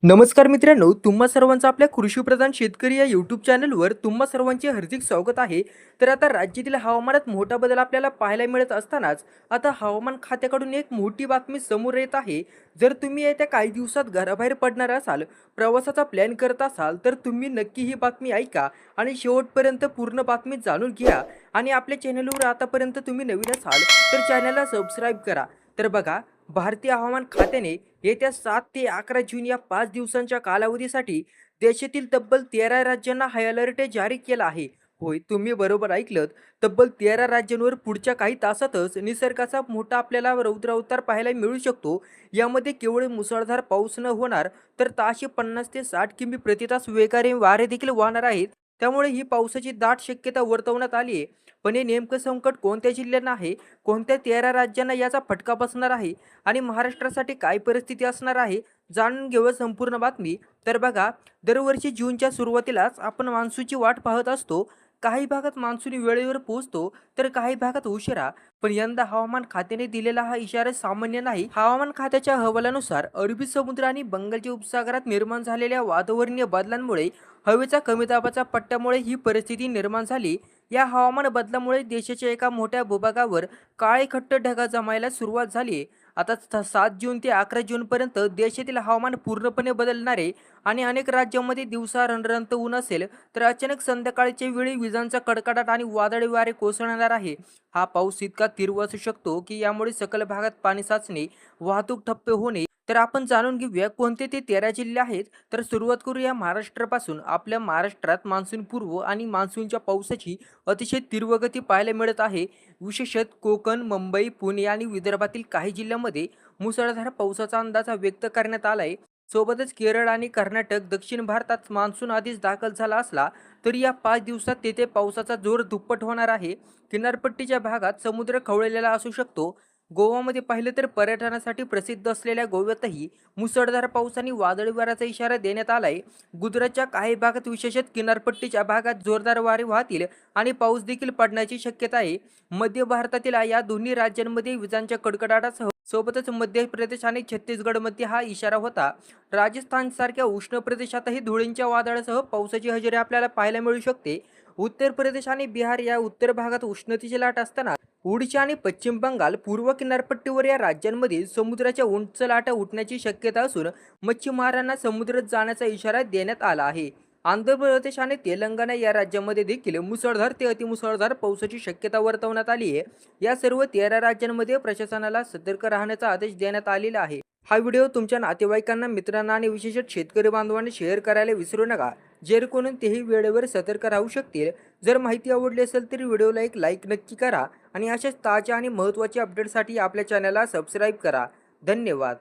नमस्कार मित्रांनो, तुम्हा सर्वांचं आपल्या कृषीप्रधान शेतकरी या यूट्यूब चॅनलवर तुम्हा सर्वांचे हार्दिक स्वागत आहे. तर आता राज्यातील हवामानात मोठा बदल आपल्याला पाहायला मिळत असतानाच आता हवामान खात्याकडून एक मोठी बातमी समोर येत आहे. जर तुम्ही येत्या काही दिवसात घराबाहेर पडणार असाल, प्रवासाचा प्लॅन करत असाल, तर तुम्ही नक्की ही बातमी ऐका आणि शेवटपर्यंत पूर्ण बातमी जाणून घ्या. आणि आपल्या चॅनलवर आतापर्यंत तुम्ही नवीन असाल, तर चॅनलला सबस्क्राईब करा. तर बघा, भारतीय हवामान खात्याने येत्या 7 ते 11 जून या 5 दिवसांच्या कालावधीसाठी देशातील तब्बल 13 राज्यांना हाय अलर्ट जारी केला आहे. होय, तुम्ही बरोबर ऐकलत. तब्बल 13 राज्यांवर पुढच्या काही तासातच निसर्गाचा मोठा आपल्याला रौद्रावतार पाहायला मिळू शकतो. यामध्ये केवळ मुसळधार पाऊस न होणार, तर ताशी 50 ते 60 किमी प्रति तास वेगाने वारे देखील वाहणार आहेत. त्यामुळे ही पावसाची दाट शक्यता वर्तवण्यात आली आहे. पण हे नेमकं संकट कोणत्या जिल्ह्यांना आहे, कोणत्या 13 राज्यांना याचा फटका बसणार आहे आणि महाराष्ट्रासाठी काय परिस्थिती असणार आहे, जाणून घेऊया संपूर्ण बातमी. तर बघा, दरवर्षी जूनच्या सुरुवातीलाच आपण मान्सूनची वाट पाहत असतो. काही भागात मान्सून वेळेवर पोहोचतो, तर काही भागात उशिरा. पण यंदा हवामान खात्याने दिलेला हा इशारा सामान्य नाही. हवामान खात्याच्या अहवालानुसार अरबी समुद्र आणि बंगालच्या उपसागरात निर्माण झालेल्या वातावरणीय बदलांमुळे हवेचा कमी दाबाच्या पट्ट्यामुळे ही परिस्थिती निर्माण झाली. या हवामान बदलामुळे देशाच्या एका मोठ्या भूभागावर काळे खट्ट ढगा जमायला सुरुवात झाली. आता 7 जून ते 11 जूनपर्यंत देशातील हवामान पूर्णपणे बदलणारे आणि अनेक राज्यांमध्ये दिवसा रणरणत ऊन असेल, तर अचानक संध्याकाळच्या वेळी विजांचा कडकडाट आणि वादळी वारे कोसळणार आहे. हा पाऊस इतका तीव्र असू शकतो की यामुळे सकल भागात पाणी साचणे, वाहतूक ठप्प होणे. तर आपण जाणून घेऊया कोणते ते 13 जिल्हे आहेत. तर सुरुवात करूया महाराष्ट्रापासून. आपल्या महाराष्ट्रात मान्सून पूर्व आणि मान्सूनच्या पावसाची अतिशय तीव्र गती पाहायला मिळत आहे. विशेषतः कोकण, मुंबई, पुणे आणि विदर्भातील काही जिल्ह्यांमध्ये मुसळधार पावसाचा अंदाज व्यक्त करण्यात आलाय. सोबतच केरळ आणि कर्नाटक, दक्षिण भारतात मान्सून आधीच दाखल झाला असला तरी या 5 दिवसात तेथे पावसाचा जोर दुप्पट होणार आहे. किनारपट्टीच्या भागात समुद्र खवळलेला असू शकतो. गोवामध्ये पाहिलं तर पर्यटनासाठी प्रसिद्ध असलेल्या गोव्यातही मुसळधार पाऊस आणि वादळी वाऱ्याचा इशारा देण्यात आलाय. गुजरातच्या काही भागात विशेषतः किनारपट्टीच्या भागात जोरदार वारे वाहतील आणि पाऊस देखील पडण्याची शक्यता आहे. मध्य भारतातील या दोन्ही राज्यांमध्ये विजांच्या कडकडाटासह सोबतच मध्य प्रदेश आणि छत्तीसगडमध्ये हा इशारा होता. राजस्थानसारख्या उष्ण प्रदेशातही धुळींच्या वादळासह पावसाची हजेरी आपल्याला पाहायला मिळू शकते. उत्तर प्रदेश आणि बिहार या उत्तर भागात उष्णतेची लाट असताना ओडिशा आणि पश्चिम बंगाल पूर्व किनारपट्टीवर या राज्यांमध्ये समुद्राच्या उंच लाटा उठण्याची शक्यता असून मच्छीमारांना समुद्रात जाण्याचा इशारा देण्यात आला आहे. आंध्र प्रदेश आणि तेलंगणा या राज्यांमध्ये देखील मुसळधार ते अतिमुसळधार पावसाची शक्यता वर्तवण्यात आली आहे. या सर्व 13 राज्यांमध्ये प्रशासनाला सतर्क राहण्याचा आदेश देण्यात आलेला आहे. हा व्हिडिओ तुमच्या नातेवाईकांना, मित्रांना आणि विशेषतः शेतकरी बांधवांनी शेअर करायला विसरू नका, जेणेकरून तेही वेळेवर सतर्क राहू शकतील. जर माहिती आवडली असेल तर व्हिडिओला एक लाईक नक्की करा आणि अशाच ताज्या आणि महत्त्वाच्या अपडेटसाठी आपल्या चॅनलला सबस्क्राईब करा. धन्यवाद.